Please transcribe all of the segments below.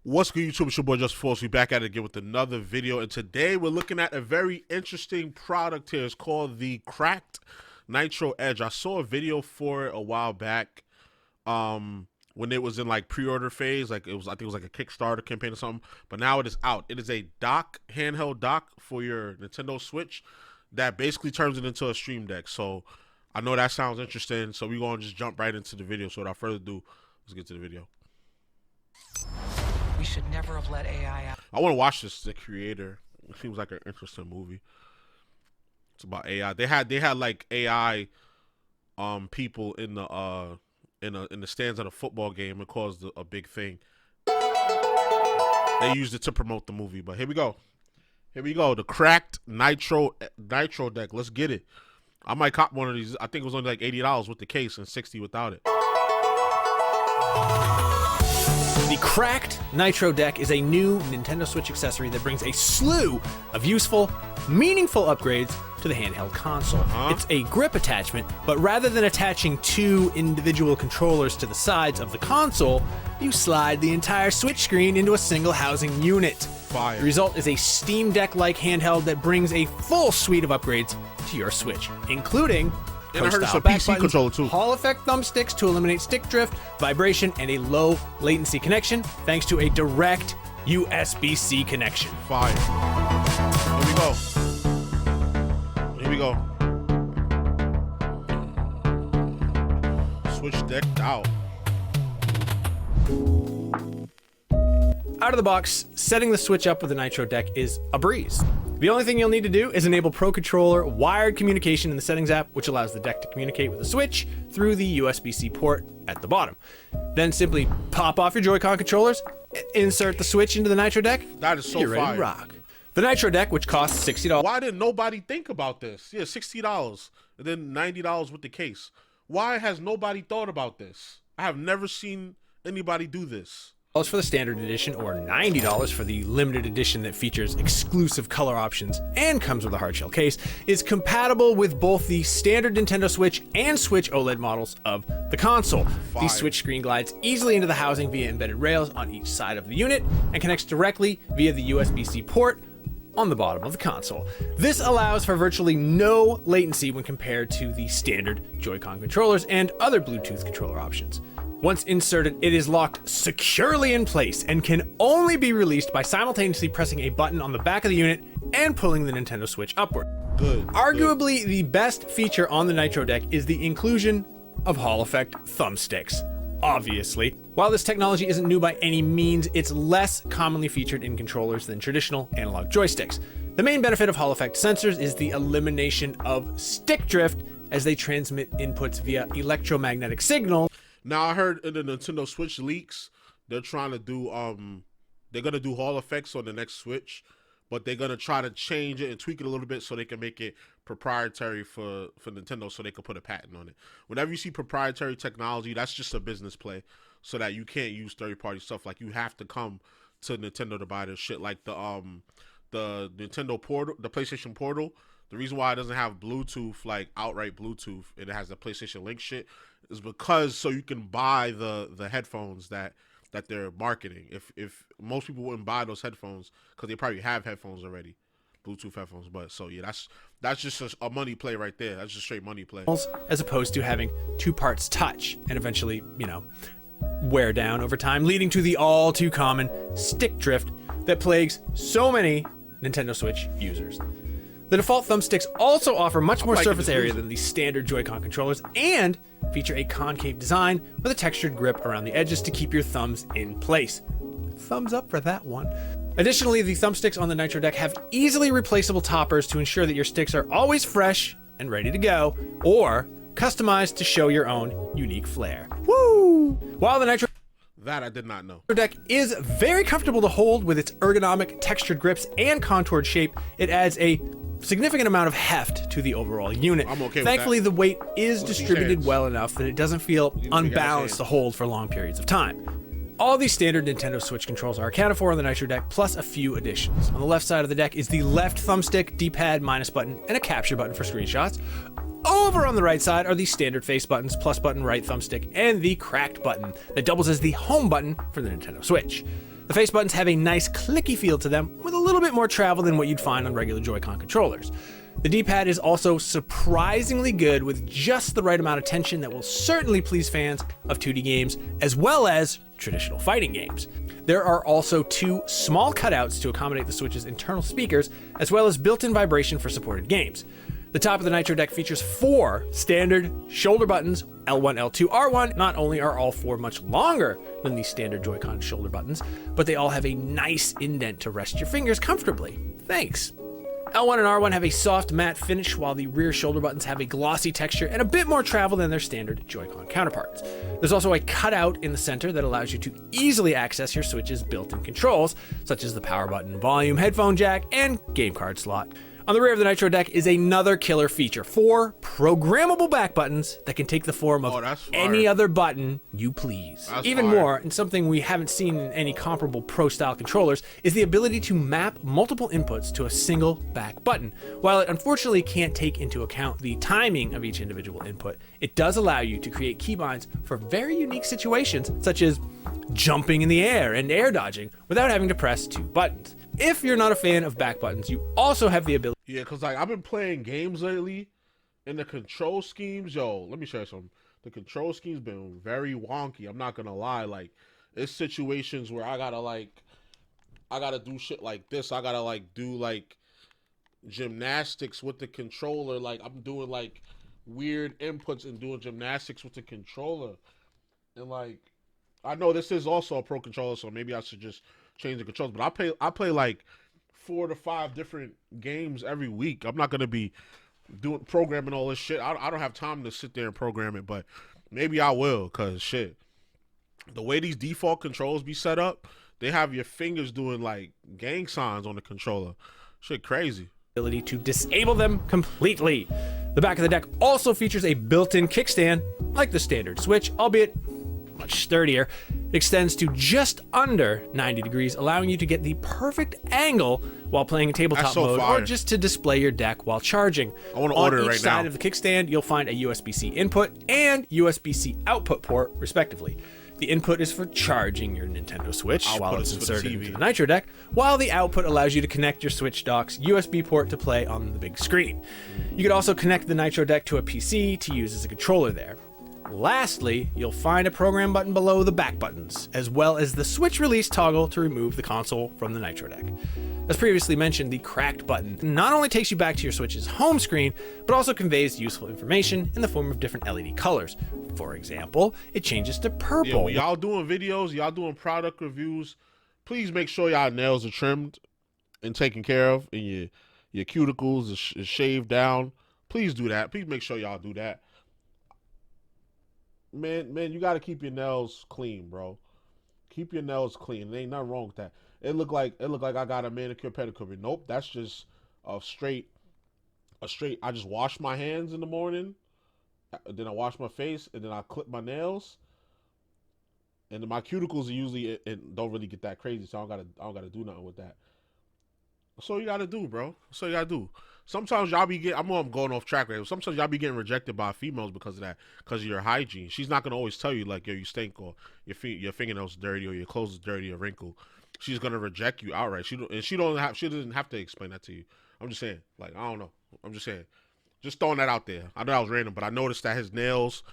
What's good, YouTube? It's your boy JusticeXFalls. We back at it again with another video, and today we're looking at a very interesting product here. It's called the Cracked Nitro Edge. I saw a video for it a while back, when it was in like pre-order phase. Like I think it was like a Kickstarter campaign or something. But now it is out. It is a dock, handheld dock for your Nintendo Switch that basically turns it into a Stream Deck. So I know that sounds interesting. So we're gonna just jump right into the video. So without further ado, let's get to the video. We should never have let AI out. I want to watch this. The creator. It seems like an interesting movie. It's about AI. They had like AI people in the stands at a football game. It caused a big thing. They used it to promote the movie. But here we go. Here we go. The Cracked Nitro Deck. Let's get it. I might cop one of these. I think it was only like $80 with the case and $60 without it. The Cracked Nitro Deck is a new Nintendo Switch accessory that brings a slew of useful, meaningful upgrades to the handheld console. It's a grip attachment, but rather than attaching two individual controllers to the sides of the console, you slide the entire Switch screen into a single housing unit. Fire. The result is a Steam Deck-like handheld that brings a full suite of upgrades to your Switch, including And I heard it's a back PC buttons, controller too. Hall effect thumbsticks to eliminate stick drift, vibration, and a low latency connection thanks to a direct USB-C connection. Fire. Here we go. Here we go. Switch decked out. Out of the box, setting the Switch up with the Nitro Deck is a breeze. The only thing you'll need to do is enable Pro Controller wired communication in the Settings app, which allows the deck to communicate with the Switch through the USB-C port at the bottom. Then simply pop off your Joy-Con controllers, insert the Switch into the Nitro Deck. That is so you're ready fire. to rock. The Nitro Deck, which costs $60. Why didn't nobody think about this? Yeah, $60 and then $90 with the case. Why has nobody thought about this? I have never seen anybody do this. For the standard edition or $90 for the limited edition that features exclusive color options and comes with a hardshell case, is compatible with both the standard Nintendo Switch and Switch OLED models of the console. Fire. The Switch screen glides easily into the housing via embedded rails on each side of the unit and connects directly via the USB-C port on the bottom of the console. This allows for virtually no latency when compared to the standard Joy-Con controllers and other Bluetooth controller options. Once inserted, it is locked securely in place and can only be released by simultaneously pressing a button on the back of the unit and pulling the Nintendo Switch upward. Good. Arguably, the best feature on the Nitro Deck is the inclusion of Hall effect thumbsticks. Obviously, while this technology isn't new by any means, it's less commonly featured in controllers than traditional analog joysticks. The main benefit of Hall effect sensors is the elimination of stick drift as they transmit inputs via electromagnetic signals. Now I heard in the Nintendo Switch leaks, they're trying to do they're gonna do Hall effects on the next Switch, but they're gonna try to change it and tweak it a little bit so they can make it proprietary for Nintendo, so they can put a patent on it. Whenever you see proprietary technology, that's just a business play, so that you can't use third-party stuff. Like, you have to come to Nintendo to buy this shit. Like the Nintendo Portal, the PlayStation Portal. The reason why it doesn't have Bluetooth, like outright Bluetooth, and it has the PlayStation Link shit, is because so you can buy the headphones that they're marketing. If most people wouldn't buy those headphones because they probably have headphones already, Bluetooth headphones. But so yeah, that's just a money play right there. That's just straight money play. As opposed to having two parts touch and eventually, wear down over time, leading to the all too common stick drift that plagues so many Nintendo Switch users. The default thumbsticks also offer much more surface area than the standard Joy-Con controllers and feature a concave design with a textured grip around the edges to keep your thumbs in place. Thumbs up for that one. Additionally, the thumbsticks on the Nitro Deck have easily replaceable toppers to ensure that your sticks are always fresh and ready to go, or customized to show your own unique flair. Woo! While the Nitro That I did not know. Deck is very comfortable to hold with its ergonomic textured grips and contoured shape, it adds a significant amount of heft to the overall unit. I'm okay with Thankfully, that. the weight is distributed well enough that it doesn't feel big unbalanced ass to hold for long periods of time. All these standard Nintendo Switch controls are accounted for on the Nitro Deck, plus a few additions. On the left side of the deck is the left thumbstick, D-pad, minus button, and a capture button for screenshots. Over on the right side are the standard face buttons, plus button, right thumbstick, and the cracked button that doubles as the home button for the Nintendo Switch. The face buttons have a nice clicky feel to them with a little bit more travel than what you'd find on regular Joy-Con controllers. The D-pad is also surprisingly good with just the right amount of tension that will certainly please fans of 2D games as well as traditional fighting games. There are also 2 small cutouts to accommodate the Switch's internal speakers as well as built-in vibration for supported games. The top of the Nitro Deck features 4 standard shoulder buttons, L1, L2, R1. Not only are all 4 much longer than the standard Joy-Con shoulder buttons, but they all have a nice indent to rest your fingers comfortably. Thanks. L1 and R1 have a soft matte finish, while the rear shoulder buttons have a glossy texture and a bit more travel than their standard Joy-Con counterparts. There's also a cutout in the center that allows you to easily access your Switch's built-in controls, such as the power button, volume, headphone jack, and game card slot. On the rear of the Nitro Deck is another killer feature: 4 programmable back buttons that can take the form of any other button you please. Even more, and something we haven't seen in any comparable Pro-style controllers, is the ability to map multiple inputs to a single back button. While it unfortunately can't take into account the timing of each individual input, it does allow you to create keybinds for very unique situations, such as jumping in the air and air dodging without having to press 2 buttons. If you're not a fan of back buttons, you also have the ability. Yeah, because like I've been playing games lately, and the control schemes, let me show you something. The control schemes been very wonky. I'm not gonna lie. Like, it's situations where I gotta do shit like this. I gotta like do like gymnastics with the controller. Like I'm doing like weird inputs and doing gymnastics with the controller. And like, I know this is also a pro controller, so maybe I should just change the controls. But I play like 4 to 5 different games every week. I'm not gonna be doing programming all this shit. I don't have time to sit there and program it, but maybe I will, cause shit, the way these default controls be set up, they have your fingers doing like gang signs on the controller. Shit crazy. Ability to disable them completely. The back of the deck also features a built-in kickstand, like the standard Switch, albeit much sturdier. It extends to just under 90 degrees, allowing you to get the perfect angle while playing in tabletop mode, or just to display your deck while charging. I want to order it right now. On each side of the kickstand, you'll find a USB-C input and USB-C output port, respectively. The input is for charging your Nintendo Switch while it's inserted into the Nitro Deck, while the output allows you to connect your Switch dock's USB port to play on the big screen. You could also connect the Nitro Deck to a PC to use as a controller there. Lastly, you'll find a program button below the back buttons, as well as the Switch release toggle to remove the console from the Nitro Deck. As previously mentioned, the cracked button not only takes you back to your Switch's home screen, but also conveys useful information in the form of different LED colors. For example, it changes to purple. Yeah, when y'all doing videos, y'all doing product reviews, please make sure y'all nails are trimmed and taken care of, and your cuticles is shaved down. Please do that. Please make sure y'all do that. Man, you gotta keep your nails clean, bro. Keep your nails clean. There ain't nothing wrong with that. It look like I got a manicure pedicure. Nope, that's just a straight. I just wash my hands in the morning, then I wash my face, and then I clip my nails. And then my cuticles are usually it don't really get that crazy, so I don't gotta do nothing with that. That's all you gotta do, bro. That's all you gotta do. Sometimes y'all be getting, I'm going off track right now. Sometimes y'all be getting rejected by females because of that, because of your hygiene. She's not gonna always tell you like, yo, you stink, or your fingernails dirty, or your clothes is dirty, or wrinkled. She's gonna reject you outright. She doesn't have to explain that to you. I'm just saying, like, I don't know. I'm just saying, just throwing that out there. I know that was random, but I noticed that his nails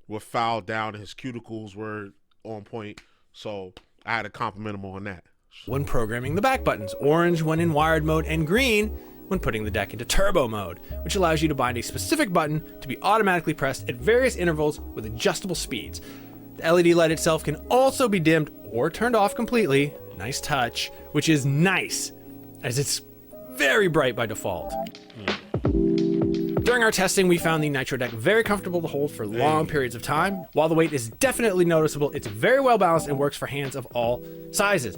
were filed down and his cuticles were on point, so I had to compliment him on that. When programming the back buttons, orange when in wired mode, and green when putting the deck into turbo mode, which allows you to bind a specific button to be automatically pressed at various intervals with adjustable speeds. The LED light itself can also be dimmed or turned off completely, nice touch, which is nice, as it's very bright by default. During our testing, we found the Nitro Deck very comfortable to hold for long periods of time. While the weight is definitely noticeable, it's very well balanced and works for hands of all sizes.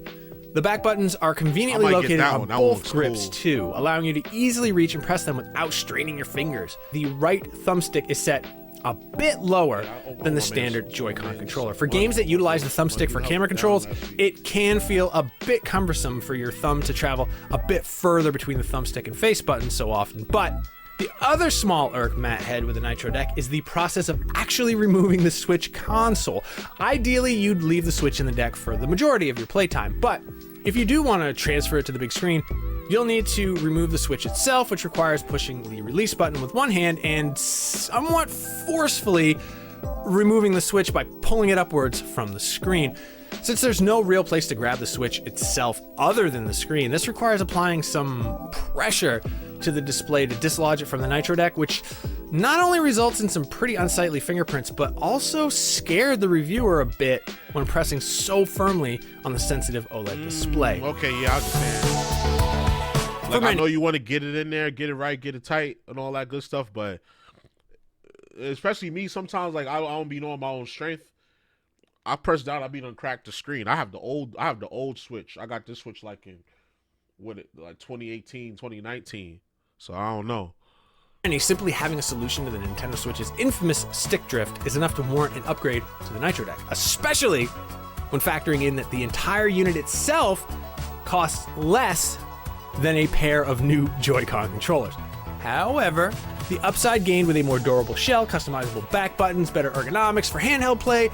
The back buttons are conveniently located on both grips too, allowing you to easily reach and press them without straining your fingers. The right thumbstick is set a bit lower than the standard Joy-Con controller. For games that utilize the thumbstick for camera controls, it can feel a bit cumbersome for your thumb to travel a bit further between the thumbstick and face buttons so often, but The other small irk Matt had with the Nitro Deck is the process of actually removing the Switch console. Ideally, you'd leave the Switch in the deck for the majority of your playtime, but if you do want to transfer it to the big screen, you'll need to remove the Switch itself, which requires pushing the release button with one hand and somewhat forcefully removing the Switch by pulling it upwards from the screen. Since there's no real place to grab the Switch itself other than the screen, this requires applying some pressure to the display to dislodge it from the Nitro Deck, which not only results in some pretty unsightly fingerprints, but also scared the reviewer a bit when pressing so firmly on the sensitive OLED display. Okay, yeah, I understand. Like, I know you want to get it in there, get it right, get it tight, and all that good stuff, but especially me, sometimes like I don't be knowing my own strength. I press down, I be done crack the screen. I have the old Switch. I got this Switch like in like 2018, 2019. So I don't know. And simply having a solution to the Nintendo Switch's infamous stick drift is enough to warrant an upgrade to the Nitro Deck, especially when factoring in that the entire unit itself costs less than a pair of new Joy-Con controllers. However, the upside gained with a more durable shell, customizable back buttons, better ergonomics for handheld play,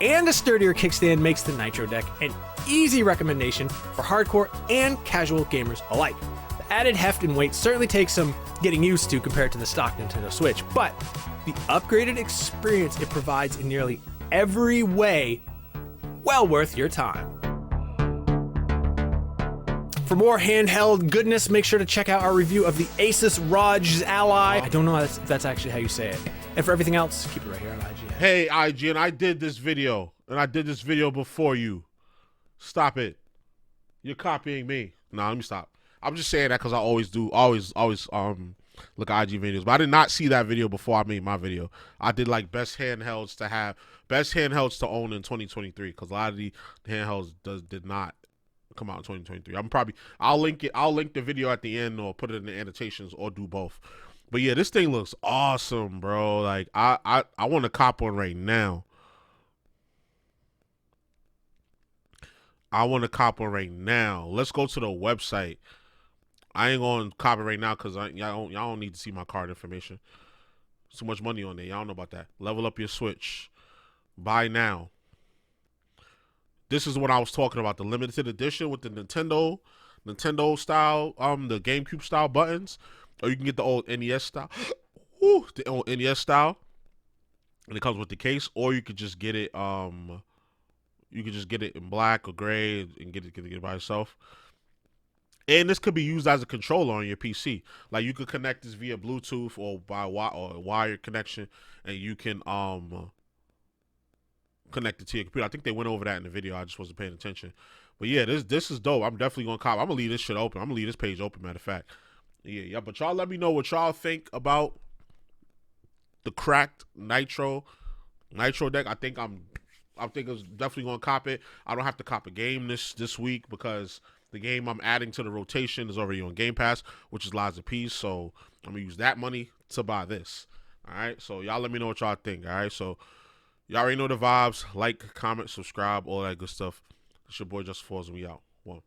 and a sturdier kickstand makes the Nitro Deck an easy recommendation for hardcore and casual gamers alike. The added heft and weight certainly takes some getting used to compared to the stock Nintendo Switch, but the upgraded experience it provides in nearly every way, well worth your time. For more handheld goodness, make sure to check out our review of the Asus ROG's Ally. I don't know if that's actually how you say it. And for everything else, keep it right here on IGN. Hey, IGN, I did this video, and I did this video before you. Stop it. You're copying me. Nah, let me stop. I'm just saying that because I always look at IG videos. But I did not see that video before I made my video. I did like best handhelds to own in 2023 because a lot of the handhelds did not come out in 2023. I'll link the video at the end or put it in the annotations or do both. But yeah, this thing looks awesome, bro. Like I want to cop one right now. Let's go to the website. I ain't gonna cop it right now because y'all don't need to see my card information. Too much money on there. Y'all don't know about that. Level up your Switch. Buy now. This is what I was talking about. The limited edition with the Nintendo style, the GameCube style buttons. Or you can get the old NES style. The old NES style. And it comes with the case. Or you could just get it in black or gray and get it by itself. And this could be used as a controller on your PC. Like you could connect this via Bluetooth or by wire connection, and you can connect it to your computer. I think they went over that in the video. I just wasn't paying attention. But yeah, this is dope. I'm definitely gonna cop. I'm gonna leave this shit open. I'm gonna leave this page open. Matter of fact, yeah. But y'all let me know what y'all think about the cracked Nitro Deck. I think it's definitely gonna cop it. I don't have to cop a game this week because the game I'm adding to the rotation is already on Game Pass, which is Lies of Peace. So I'm gonna use that money to buy this. All right. So y'all let me know what y'all think. All right. So y'all already know the vibes. Like, comment, subscribe, all that good stuff. It's your boy JusticeXFalls, and we out. One.